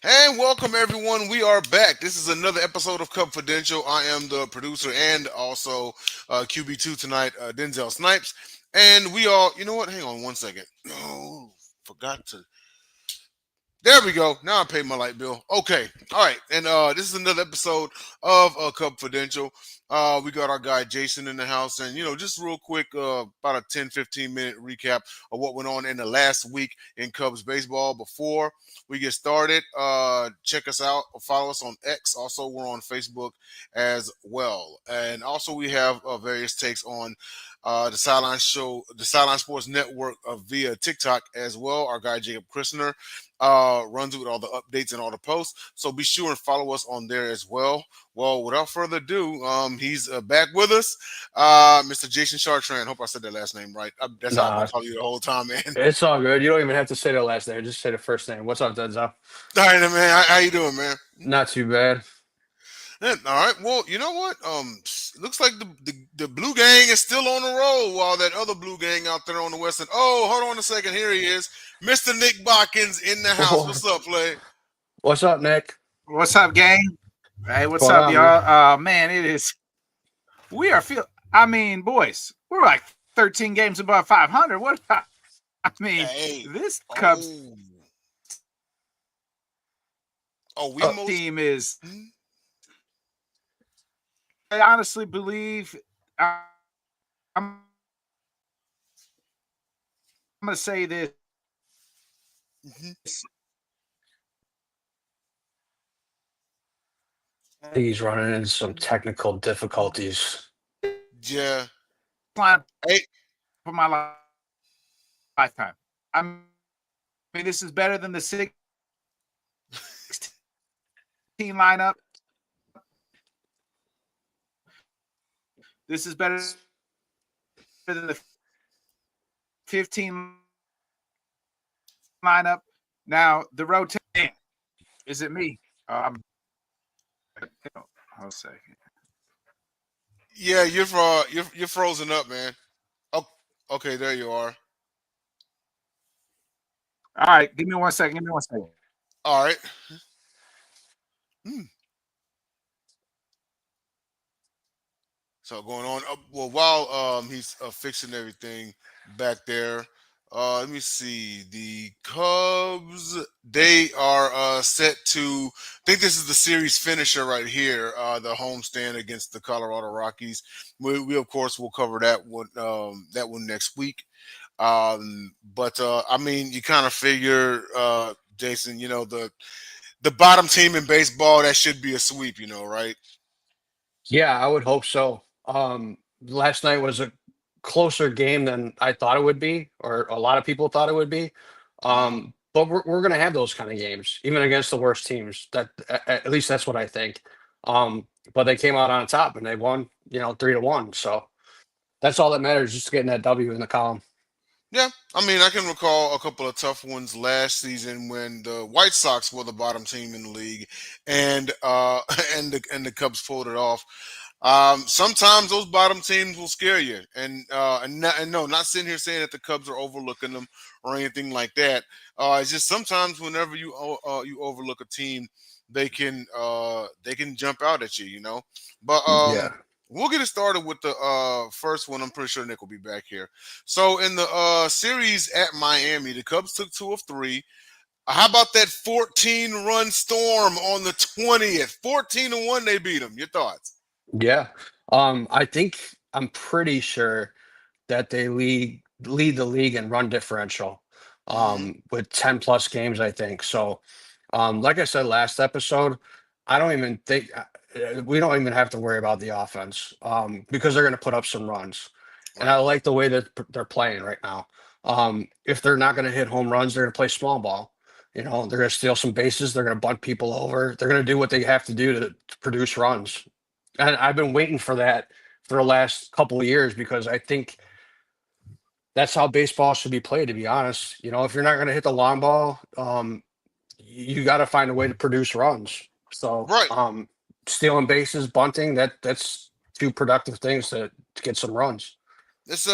And welcome everyone. We are back. This is another episode of Cubfidential. I am the producer and also QB2 tonight, Denzel Snipes. And we all, you know what? Hang on one second. No, forgot to. There we go. Now I paid my light bill. Okay. All right. And this is another episode of Cubfidential. We got our guy Jason in the house. And, just real quick, about a 10-15 minute recap of what went on in the last week in Cubs baseball. Before we get started, check us out or follow us on X. Also, we're on Facebook as well. And also, we have various takes on the Sideline Show, the Sideline Sports Network via TikTok as well. Our guy Jacob Christner runs it with all the updates and all the posts. So be sure and follow us on there as well. Well, without further ado, he's back with us, Mr. Jason Chartrand. Hope I said that last name right. That's how I've been Nah, calling you the whole time, man. it's all good. You don't even have to say the last name. Just say the first name. What's up, Denzel? All right, man. How you doing, man? Not too bad. All right. Well, you know what? Looks like the blue gang is still on the roll while that other blue gang out there on the west end. Oh, hold on a second. Here he is, Mr. Nick Botkins in the house. What's up, play? What's up, Nick? What's up, gang? Hey, What's what's going up, on, man? y'all? Man, it is. We are feel. I mean, boys, we're like 13 games above 500. What? I mean, Hey. this Cubs Oh. Oh, we most. team is. Hmm? I honestly believe. I'm going to say this. Mhm. I think he's running into some technical difficulties. Yeah. Line Hey. for my lifetime. I mean, this is better than the 16 lineup. This is better than the 15 lineup. Now the rotation. Is it me? Hold a second. Yeah, you're frozen up, man. Oh, okay, there you are. All right, give me 1 second. Give me 1 second. All right. Hmm. So going on. Well, while he's fixing everything back there, let me see. The Cubs, they are set to. I think this is the series finisher right here. The homestand against the Colorado Rockies. We of course will cover that one next week. But I mean, you kind of figure, Jason. The bottom team in baseball, that should be a sweep. Right? Yeah, I would hope so. Last night was a closer game than I thought it would be, or a lot of people thought it would be. Uh-huh. But we're going to have those kind of games, even against the worst teams. At least that's what I think. But they came out on top and they won, 3-1. So that's all that matters, just getting that W in the column. Yeah, I mean, I can recall a couple of tough ones last season when the White Sox were the bottom team in the league, and and the Cubs pulled it off. Sometimes those bottom teams will scare you, and no, not sitting here saying that the Cubs are overlooking them or anything like that. It's just sometimes whenever you overlook a team, they can jump out at you. But Yeah. we'll get it started with the first one. I'm pretty sure Nick will be back here. So in the series at Miami, the Cubs took 2 of 3. How about that 14-run storm on the 20th? 14-1, they beat them. Your thoughts? Yeah. I think I'm pretty sure that they lead the league in run differential Hmm. with 10 plus games, I think. So like I said last episode, I don't even think we don't even have to worry about the offense because they're going to put up some runs. And Right. I like the way that they're playing right now. If they're not going to hit home runs, they're going to play small ball. They're going to steal some bases. They're going to bunt people over. They're going to do what they have to do to produce runs. And I've been waiting for that for the last couple of years because I think that's how baseball should be played, to be honest. If you're not going to hit the long ball, you got to find a way to produce runs. So, Right. stealing bases, bunting, that's two productive things to get some runs. It's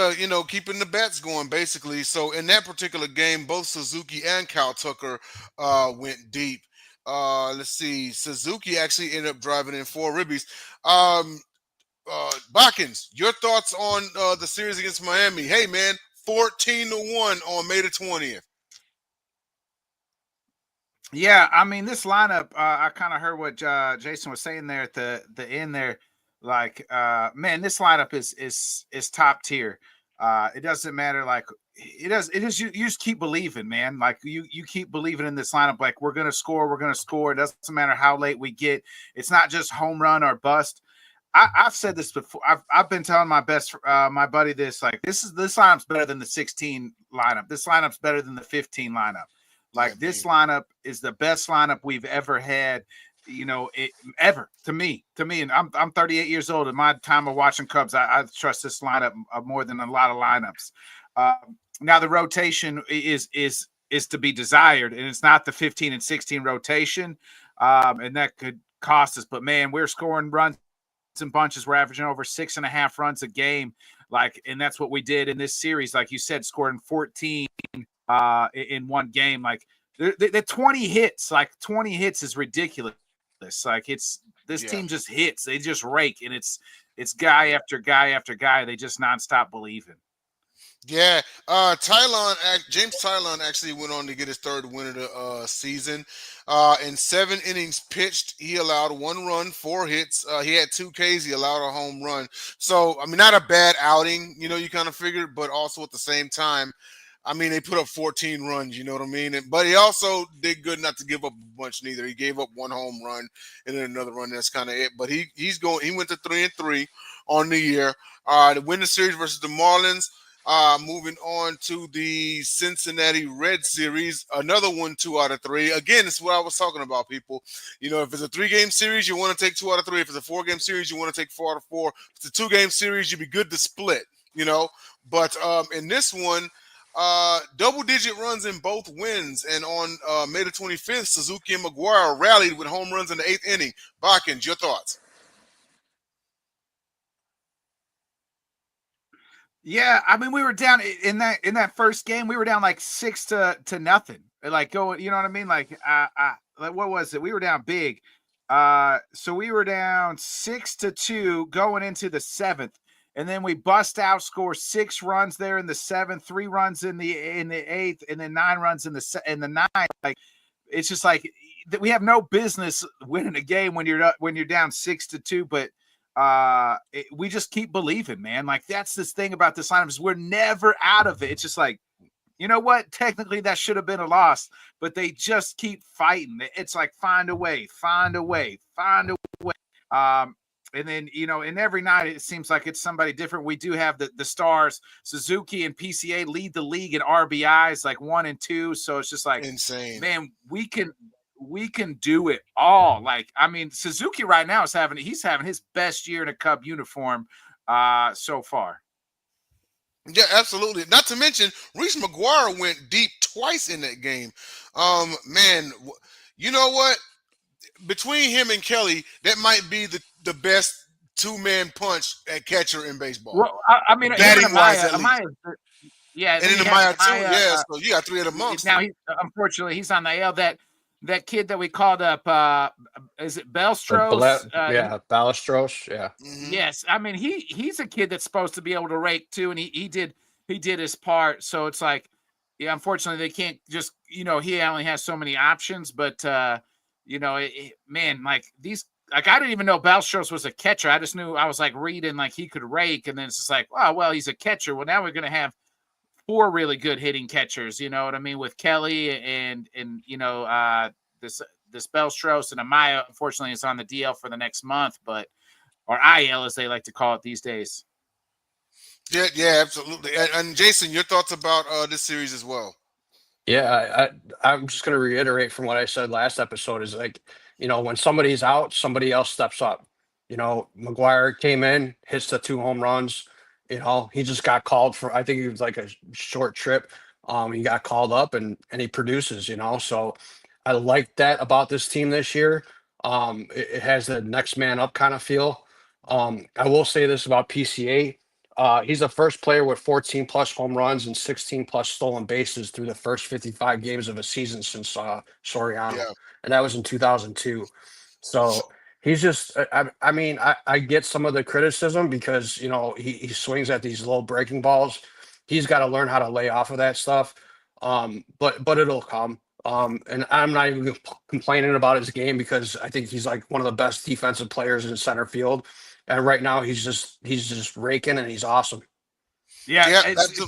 keeping the bats going basically. So in that particular game, both Suzuki and Cal Tucker went deep. Let's see. Suzuki actually ended up driving in 4 ribbies. Um, Botkins, your thoughts on the series against Miami? Hey, man, 14-1 on May the 20th. Yeah, I mean this lineup. I kind of heard what Jason was saying there at the end there. Like, man, this lineup is top tier. It doesn't matter. Like, it does. It is. You just keep believing, man. Like you keep believing in this lineup. Like we're gonna score. We're gonna score. It doesn't matter how late we get. It's not just home run or bust. I've said this before. I've been telling my buddy this. Like this lineup's better than the 16 lineup. This lineup's better than the 15 lineup. Yeah, Like this lineup is the best lineup we've ever had, ever to me. And I'm 38 years old. In my time of watching Cubs, I trust this lineup more than a lot of lineups. Uh, Now the rotation is to be desired, and it's not the 15 and 16 rotation, and that could cost us. But man, we're scoring runs in bunches. We're averaging over 6.5 runs a game, like, and that's what we did in this series. Like you said, scoring 14 in one game. Like the 20 hits, like 20 hits is ridiculous. Like this yeah. team just hits. They just rake, and it's guy after guy after guy. They just nonstop believing. Yeah, James Tylon actually went on to get his third win of the season. In 7 innings pitched, he allowed 1 run, 4 hits. He had 2 Ks. He allowed a home run. So, I mean, not a bad outing, you kind of figured, but also at the same time, I mean, they put up 14 runs, you know what I mean? But he also did good not to give up a bunch neither. He gave up 1 home run and then another run. That's kind of it. But he went to 3-3 on the year. To win the series versus the Marlins. Moving on to the Cincinnati Red Series, another one, 2 out of 3. Again, it's what I was talking about, people. If it's a 3-game series, you want to take 2 out of 3. If it's a 4-game series, you want to take 4 out of 4. If it's a 2-game series, you'd be good to split, But in this one, double-digit runs in both wins. And on May the 25th, Suzuki and McGuire rallied with home runs in the 8th inning. Botkins, your thoughts? Yeah, I mean, we were down in that first game. We were down like 6-0. Like going, you know what I mean? Like, like what was it? We were down big. So we were down 6-2 going into the 7th, and then we bust out, score 6 runs there in the 7th, 3 runs in the 8th, and then 9 runs in the 9th. Like, it's just like we have no business winning a game when you're down 6-2, but we just keep believing, man. Like that's this thing about this lineup is we're never out of it. It's just like, you know what? Technically, that should have been a loss, but they just keep fighting. It's like find a way, find a way, find a way. And then and every night it seems like it's somebody different. We do have the stars. Suzuki and PCA lead the league in RBIs, like 1 and 2. So it's just like Insane, man. We can do it all. Like, I mean, Suzuki right now he's having his best year in a Cub uniform so far. Yeah, absolutely. Not to mention, Reese McGuire went deep twice in that game. Man, you know what? Between him and Kelly, that might be the best 2-man punch at catcher in baseball. Well, I mean, Batting wise, at least. Amaya, yeah, And then Amaya too. Yeah, so you got 3 of the monks. Now, unfortunately, he's on the AL. That kid that we called up, is it Belstros? Ballestros. Yeah. Mm-hmm. Yes, I mean he's a kid that's supposed to be able to rake too, and he did his part. So it's like, yeah, unfortunately they can't just he only has so many options. But man, like these, like I didn't even know Belstros was a catcher. I just knew I was like reading like he could rake, and then it's just like, oh well, he's a catcher. Well, now we're gonna have 4 really good hitting catchers. You know what I mean, with Kelly and this Belstros, and Amaya unfortunately is on the DL for the next month, but or IL as they like to call it these days. Yeah, absolutely. And Jason, your thoughts about this series as well? Yeah, I'm just going to reiterate from what I said last episode is like, when somebody's out, somebody else steps up. McGuire came in, hits the 2 home runs. He just got called for, I think it was like a short trip. He got called up and he produces, So I like that about this team this year. It has the next man up kind of feel. I will say this about PCA. He's the first player with 14 plus home runs and 16 plus stolen bases through the first 55 games of a season since Soriano, Yeah. and that was in 2002. So So he's just, I mean, I get some of the criticism because, he swings at these low breaking balls. He's got to learn how to lay off of that stuff. But it'll come. And I'm not even complaining about his game because I think he's like one of the best defensive players in center field. And right now he's just raking and he's awesome. Yeah, yeah, it's that's a,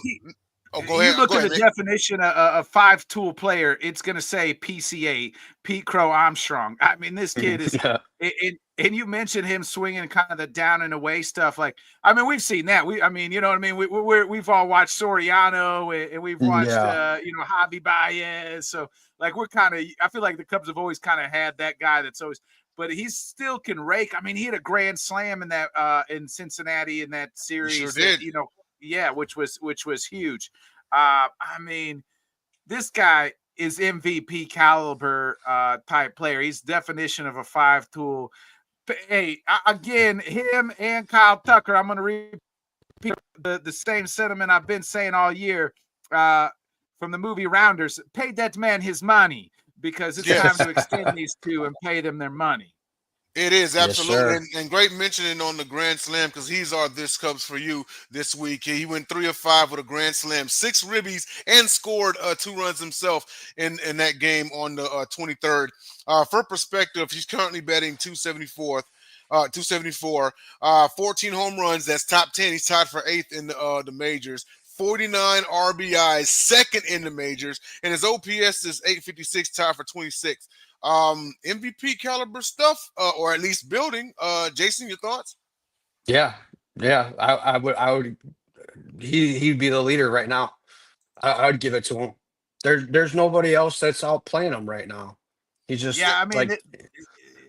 oh, go you ahead. look Go at ahead, the Nick. definition of a five-tool player, it's going to say PCA, Pete Crow Armstrong. I mean, this kid is, Yeah. and you mentioned him swinging kind of the down and away stuff. Like, I mean, we've seen that. I mean, you know what I mean. We've all watched Soriano, and we've watched, Yeah. Javi Baez. So, like, we're kind of. I feel like the Cubs have always kind of had that guy that's always. But he still can rake. I mean, he had a grand slam in that in Cincinnati in that You sure series that did. yeah, which was huge. I mean, this guy is MVP caliber type player. He's definition of a five tool. Hey, again, him and Kyle Tucker. I'm going to repeat the same sentiment I've been saying all year from the movie Rounders. Pay that man his money because it's time Yes. to extend these two and pay them their money. It is Yes, absolutely, sir. and great mentioning on the Grand Slam because he's our this Cubs for you this week. He went 3 of 5 with a Grand Slam, 6 ribbies, and scored 2 runs himself in that game on the 23rd. For perspective, he's currently batting 274, 14 home runs. That's top 10. He's tied for 8th in the majors. 49 RBIs, second in the majors, and his OPS is 856, tied for 26. MVP caliber stuff, or at least building. Jason, your thoughts? Yeah. Yeah. I would he'd be the leader right now. I would give it to him. There's nobody else that's outplaying him right now. He's just Yeah, I mean, like,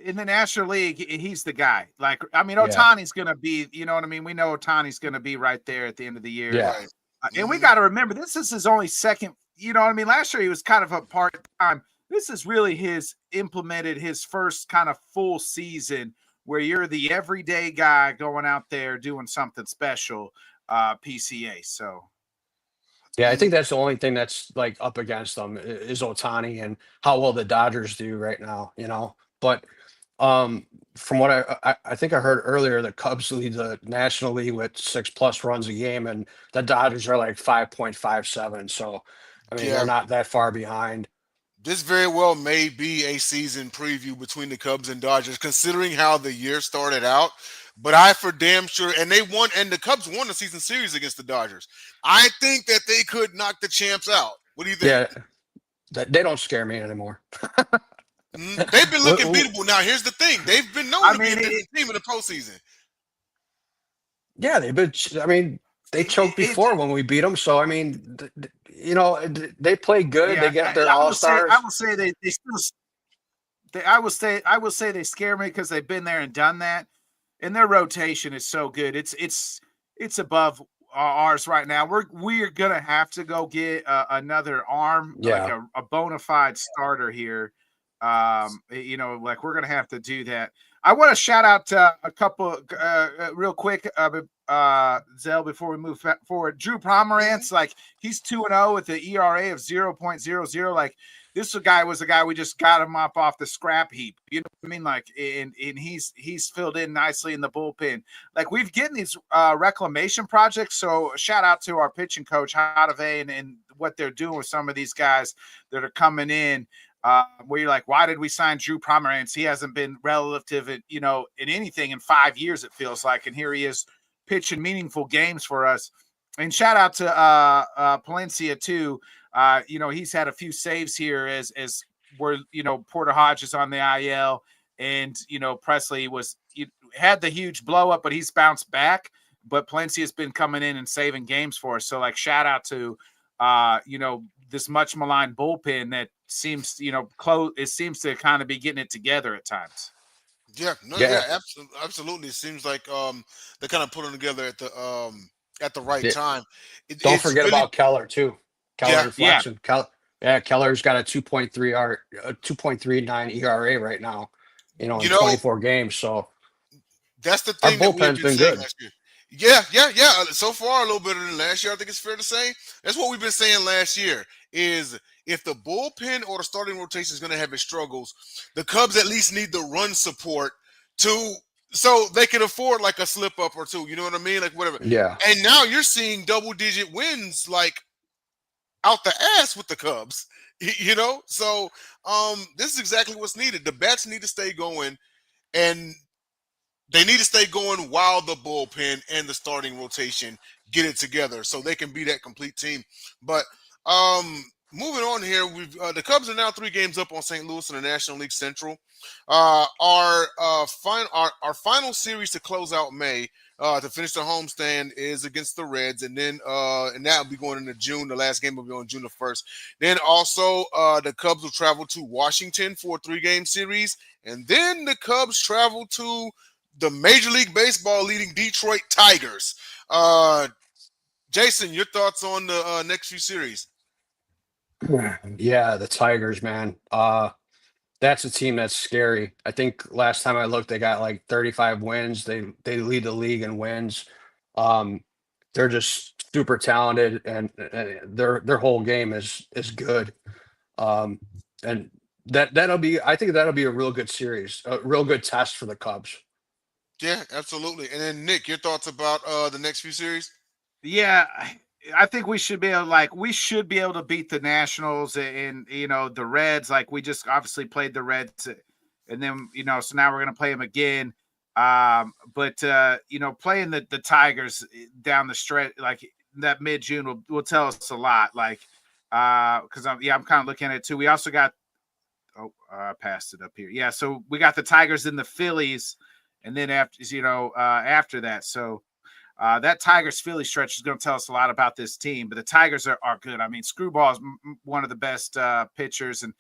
in the National League, he's the guy. Like, I mean, yeah, Otani's going to be, you know what I mean? We know Otani's going to be right there at the end of the year. yeah, Right. And we Hmm. got to remember, this is his only second, you know what I mean? Last year, he was kind of a part time. This is really his first kind of full season where you're the everyday guy going out there doing something special, PCA. So, yeah. I Hmm. think that's the only thing that's like up against them is Otani and how well the Dodgers do right now. But um, from what I think I heard earlier, the Cubs lead the National League with 6 plus runs a game, and the Dodgers are like 5.57. So, I mean, they're Yeah, not that far behind. this very well may be a season preview between the Cubs and Dodgers, considering how the year started out. But I for damn sure, and they won, and the Cubs won the season series against the Dodgers. I think that they could knock the champs out. What do you think? Yeah, they don't scare me anymore. They've been looking Wh- beatable. Now, here's the thing: they've been known I to be a mean, different team in the postseason. Yeah, they've been. I mean, they choked it before when we beat them. So I mean, they play good. They yeah, get their I all will say, I stars. will say they still I will say they scare me because they've been there and done that, and their rotation is so good. It's above ours right now. We're gonna have to go get another arm, like Yeah, a bona fide starter here. Like we're gonna have to do that. I want to shout out a couple real quick, Zell, before we move forward. Drew Mhm. Pomerantz, like he's 2-0 with the ERA of 0.00. Like this guy was a guy we just got him up off the scrap heap. You know what I mean? Like, and he's filled in nicely in the bullpen. Like we've getting these reclamation projects. So shout out to our pitching coach Hadave and what they're doing with some of these guys that are coming in. Where you're like, why did we sign Drew Pomerantz? He hasn't been relative, in anything in 5 years. It feels like, and here he is pitching meaningful games for us. And shout out to Palencia too. He's had a few saves here as where Porter Hodge is on the IL, and Presley had the huge blow up, but he's bounced back. But Palencia has been coming in and saving games for us. So like shout out to this much maligned bullpen that seems close. It seems to kind of be getting it together at times. Yeah, no, yeah, yeah, absolutely. It seems like they're kind of putting together at the right yeah. time. Don't It's forget really about Keller too. yeah. Keller Yeah, flexing. Yeah, Keller's got a 2.39 ERA right now. You In know, 24 games. So that's the our thing that we have bullpen's been been saying good. last year. Yeah. So far, a little better than last year. I think it's fair to say. That's what we've been saying last year. Is if the bullpen or the starting rotation is going to have its struggles, the Cubs at least need the run support to so they can afford like a slip up or two. You know what I mean? Like whatever. Yeah. And now you're seeing double digit wins like out the ass with the Cubs. You know, so this is exactly what's needed. The bats need to stay going, and they need to stay going while the bullpen and the starting rotation get it together so they can be that complete team. But moving on here, we've the Cubs are now 3 games up on St. Louis in the National League Central. Our final series to close out May to finish the homestand is against the Reds, and then and that will be going into June. The last game will be on June the 1st. Then also the Cubs will travel to Washington for a 3-game series, and then the Cubs travel to the Major League Baseball leading Detroit Tigers. Jason, your thoughts on the next few series? Yeah, the Tigers, man. That's a team that's scary. I think last time I looked, they got like 35 wins. They lead the league in wins. Um, they're just super talented, and their whole game is good. Um, and that'll be I think that'll be a real good series, a real good test for the Cubs. Yeah, absolutely. And then Nick, your thoughts about the next few series? Yeah, I think we should be able to beat the Nationals and the Reds. Like we just obviously played the Reds, and then so now we're gonna play them again. But playing the Tigers down the stretch like that mid June will tell us a lot. Like because I'm kind of looking at it too. We also got I passed it up here. Yeah, so we got the Tigers and the Phillies, and then after that, so. That Tigers Philly stretch is going to tell us a lot about this team, but the Tigers are good. I mean, Screwball is one of the best pitchers, and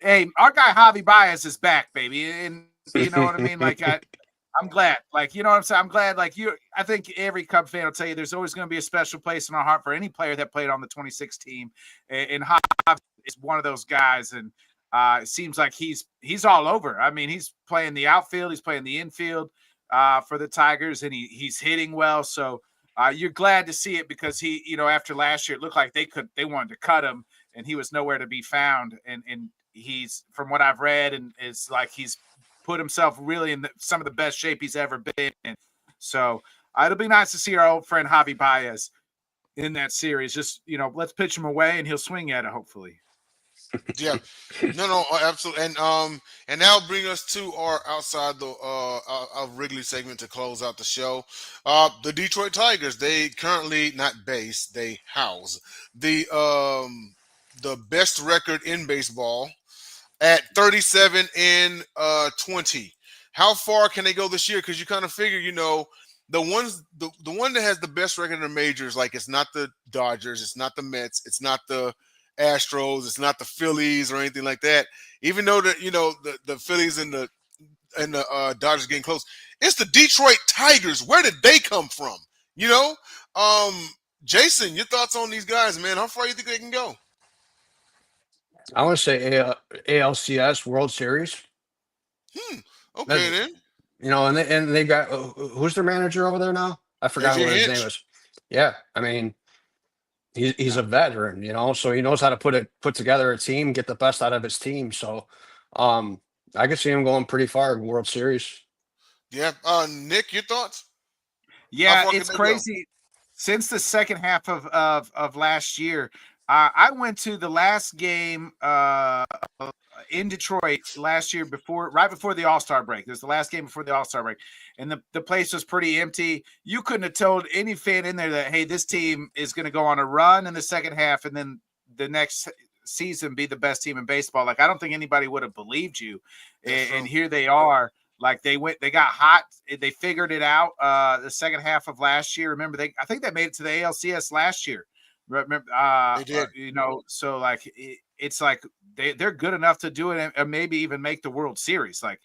hey, our guy Javi Baez is back, baby, and you know what I mean. Like I'm glad, like you know what I'm saying. I'm glad, like you. I think every Cub fan will tell you there's always going to be a special place in our heart for any player that played on the 26 team, and Javi is one of those guys, and it seems like he's all over. I mean, he's playing the outfield, he's playing the infield for the Tigers, and he's hitting well. So you're glad to see it because he, after last year, it looked like they wanted to cut him, and he was nowhere to be found. And he's, from what I've read, and it's like he's put himself really in some of the best shape he's ever been in. So it'll be nice to see our old friend Javi Baez in that series. Just let's pitch him away, and he'll swing at it hopefully. Yeah, no, absolutely, and now bring us to our outside the of Wrigley segment to close out the show. The Detroit Tigers, they currently not base, they house the best record in baseball at 37 and 20. How far can they go this year? Because you kind of figure, the one that has the best record in the majors, like it's not the Dodgers, it's not the Mets, it's not the Astros, it's not the Phillies or anything like that. Even though the Phillies and the Dodgers getting close, it's the Detroit Tigers. Where did they come from? You know, um, Jason, your thoughts on these guys, man? How far you think they can go? I want to say ALCS World Series. Hmm. Okay That then. and they got who's their manager over there now? I forgot AJ what his name Hinch. is. Yeah, I mean he's Yeah. a veteran, so he knows how to put together a team, get the best out of his team. So um I could see him going pretty far in World Series. Yeah. Nick, your thoughts? How Yeah, far can it's they go? crazy. Since the second half of last year, I went to the last game in Detroit last year right before the All-Star break. It was the last game before the All-Star break, and the place was pretty empty. You couldn't have told any fan in there that, hey, this team is going to go on a run in the second half, and then the next season be the best team in baseball. Like I don't think anybody would have believed you, That's and true. here they are. Like they got hot. They figured it out the second half of last year. Remember, I think they made it to the ALCS last year. Remember, They did. so like it's like they're good enough to do it and maybe even make the World Series. Like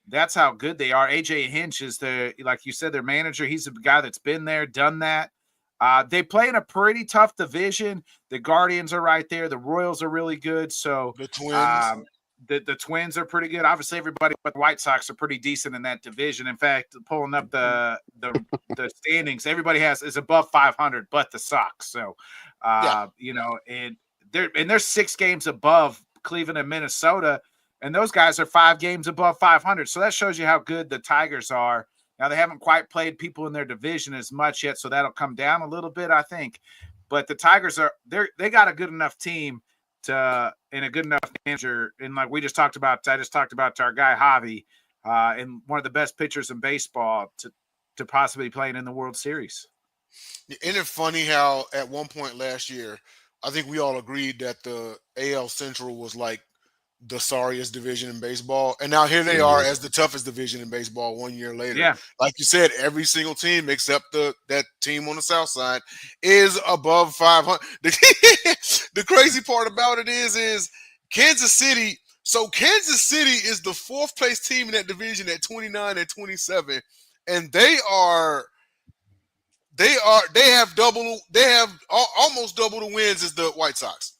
that's how good they are. AJ Hinch is like you said, their manager. He's a guy that's been there, done that. They play in a pretty tough division. The Guardians are right there. The Royals are really good. So The Twins. um, the Twins are pretty good. Obviously, everybody but the White Sox are pretty decent in that division. In fact, pulling up the standings, everybody is above 500, but the Sox. So, Yeah. and they're 6 games above Cleveland and Minnesota, and those guys are 5 games above 500. So that shows you how good the Tigers are. Now they haven't quite played people in their division as much yet, so that'll come down a little bit, I think. But the Tigers they got a good enough team and a good enough manager. And like I just talked about to our guy Javi, and one of the best pitchers in baseball to possibly playing in the World Series. Isn't it funny how at one point last year, I think we all agreed that the AL Central was like the sorriest division in baseball, and now here they are as the toughest division in baseball 1 year later. Yeah. Like you said, every single team except that team on the south side is above 500. The crazy part about it is Kansas City. So Kansas City is the 4th place team in that division at 29 and 27, and they have almost double the wins as the White Sox.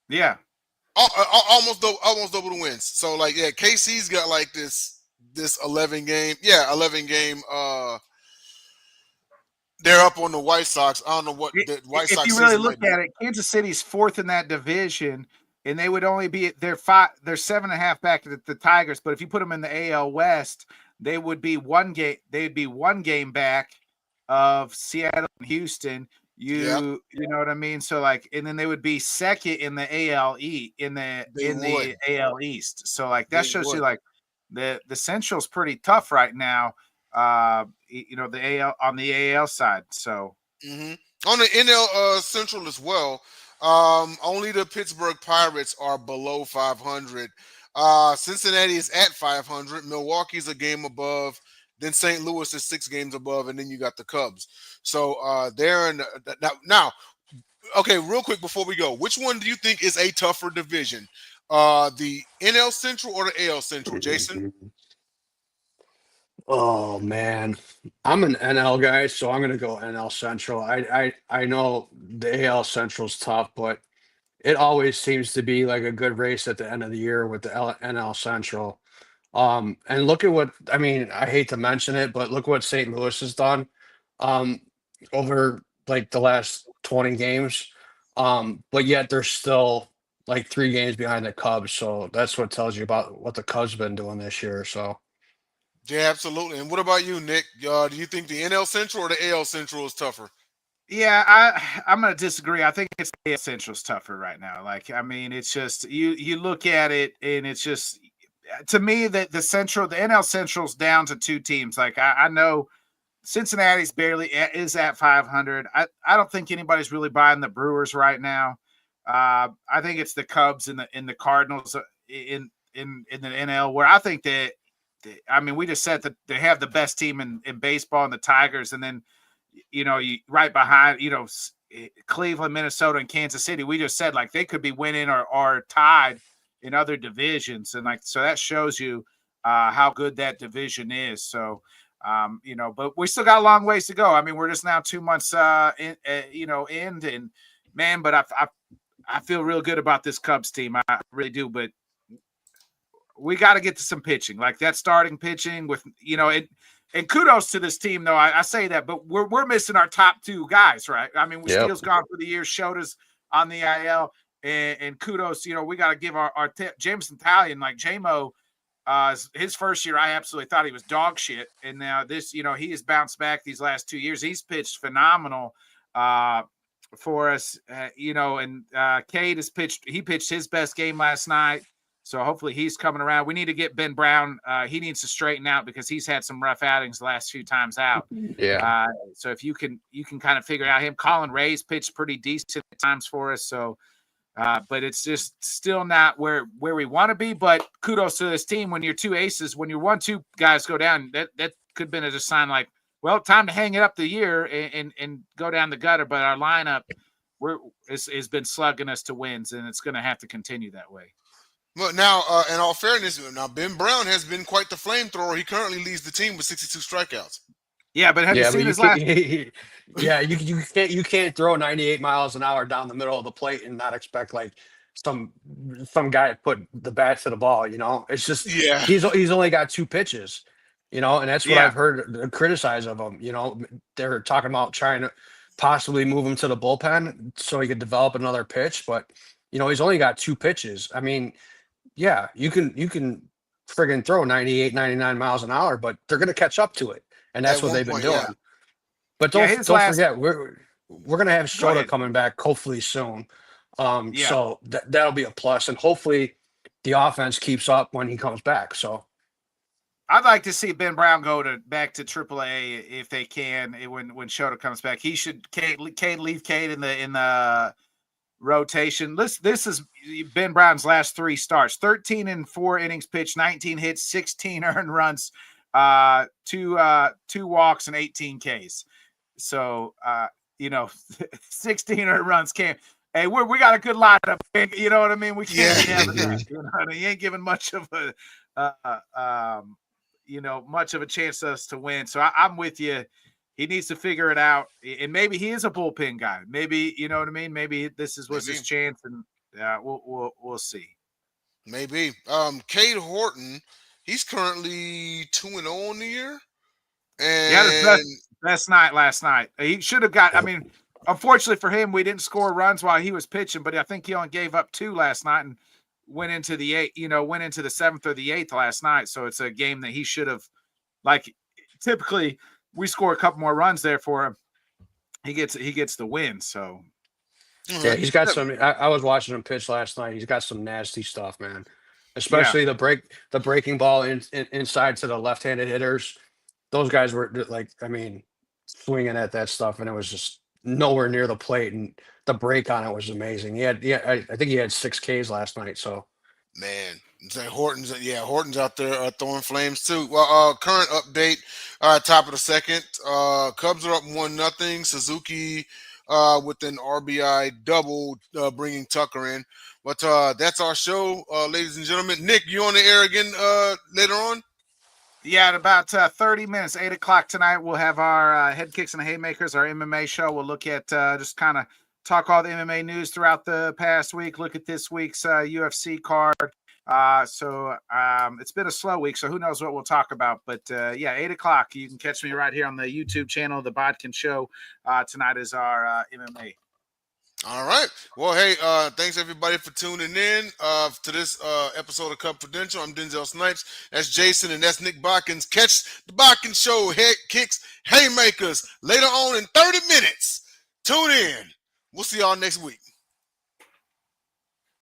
Yeah. Almost double the wins. So like, yeah, KC's got like this 11 game. They're up on the White Sox. I don't know what the White Sox. If you really look at it, Kansas City's 4th in that division, and they would only be they're 7.5 back at the Tigers. But if you put them in the AL West, they would be 1 game. They'd be 1 game back of Seattle and Houston. You know what I mean? So like, and then they would be 2nd in the AL the AL East. So like that shows you like the Central's pretty tough right now. The AL on the AL side. So on the NL Central as well. Only the Pittsburgh Pirates are below 500. Cincinnati is at 500. Milwaukee's a game above. Then St. Louis is 6 games above, and then you got the Cubs. So they're in now. Okay, real quick before we go, which one do you think is a tougher division, the NL Central or the AL Central, Jason? Oh man, I'm an NL guy, so I'm gonna go NL Central. I know the AL Central's tough, but it always seems to be like a good race at the end of the year with the NL Central. And look at what I mean. I hate to mention it, but look what St. Louis has done um, over like the last 20 games. But yet they're still like 3 games behind the Cubs. So that's what tells you about what the Cubs have been doing this year. So Yeah, absolutely. And what about you, Nick? Do you think the NL Central or the AL Central is tougher? Yeah, I'm gonna disagree. I think it's the AL Central's tougher right now. Like, I mean, it's just you look at it and it's just to me that the NL Central's down to 2 teams. Like I know Cincinnati's barely is at 500. I don't think anybody's really buying the Brewers right now. I think it's the Cubs and the Cardinals in the NL, where I think that I mean we just said that they have the best team in baseball and the Tigers, and then you right behind Cleveland, Minnesota, and Kansas City. We just said like they could be winning or tied in other divisions, and like so that shows you how good that division is. So. But we still got a long ways to go. I mean, we're just now 2 months, and man, but I feel real good about this Cubs team. I really do. But we got to get to some pitching, like that starting pitching with, and kudos to this team, though. I say that, but we're missing our top 2 guys, right? I mean, Steele's gone for the year, showed us on the IL, and kudos. We got to give our Jameson Talion, like JMO. His first year, I absolutely thought he was dog shit, and now this, he has bounced back these last 2 years. He's pitched phenomenal for us, and Cade has pitched. He pitched his best game last night, so hopefully he's coming around. We need to get Ben Brown. He needs to straighten out because he's had some rough outings the last few times out. yeah. So if you can kind of figure out him. Colin Ray's pitched pretty decent at times for us, so. But it's just still not where we want to be. But kudos to this team. When your 2 aces, when your 1-2 guys go down, that could have been a sign like, well, time to hang it up the year and go down the gutter. But our lineup has been slugging us to wins, and it's going to have to continue that way. Well, now, in all fairness, now Ben Brown has been quite the flamethrower. He currently leads the team with 62 strikeouts. Yeah, but have you seen his last? Yeah, you can't throw 98 miles an hour down the middle of the plate and not expect like some some guy put the bat to the ball. It's just Yeah. he's only got 2 pitches. And that's what Yeah. I've heard criticized of him. They're talking about trying to possibly move him to the bullpen so he could develop another pitch, but he's only got 2 pitches. I mean, yeah, you can friggin' throw 98, 99 miles an hour, but they're going to catch up to it, and that's At what one they've been point, yeah. doing. But Yeah, don't his don't last. forget we're gonna have Go Shota ahead. coming back hopefully soon. Yeah. So that'll be a plus, and hopefully the offense keeps up when he comes back. So I'd like to see Ben Brown go back to AAA if they can when Shota comes back. He should leave Cade in the rotation. This is Ben Brown's last 3 starts: 13 and 4 innings pitched, 19 hits, 16 earned runs, 2 walks, and 18 Ks. So 16 earned runs can't. Hey, we got a good lineup. You know what I mean? We can't be having that. You know what I mean? He ain't giving much of a much of a chance to us to win. So I'm with you. He needs to figure it out, and maybe he is a bullpen guy. Maybe you know what I mean. Maybe this was his chance, and we'll see. Maybe. Cade Horton, he's currently 2-0 on the year. He had his best night last night. He should have got. I mean, unfortunately for him, we didn't score runs while he was pitching, but I think he only gave up 2 last night and went into the 7th or the 8th last night. So it's a game that he should have. Like typically, we score a couple more runs there for him. He gets the win. So yeah, he's got some. I was watching him pitch last night. He's got some nasty stuff, man. Especially the breaking ball inside to the left-handed hitters. Those guys were like, I mean, swinging at that stuff, and it was just nowhere near the plate. And the break on it was amazing. I think he had 6 Ks last night. So, man, Horton's out there throwing flames too. Well, current update, top of the second, Cubs are up 1-0. Suzuki with an RBI double, bringing Tucker in. But that's our show, ladies and gentlemen. Nick, you on the air again later on? Yeah, in about 30 minutes, 8 o'clock tonight, we'll have our Head Kicks and Haymakers, our MMA show. We'll look at just kind of talk all the MMA news throughout the past week, look at this week's UFC card. So it's been a slow week, so who knows what we'll talk about. But 8 o'clock, you can catch me right here on the YouTube channel, The Bodkin Show. Tonight is our MMA. All right. Well, hey, thanks everybody for tuning in to this episode of Cubfidential. I'm Denzel Snipes. That's Jason, and that's Nick Bodkins. Catch the Bodkin Show, Head Kicks, Haymakers later on in 30 minutes. Tune in. We'll see y'all next week.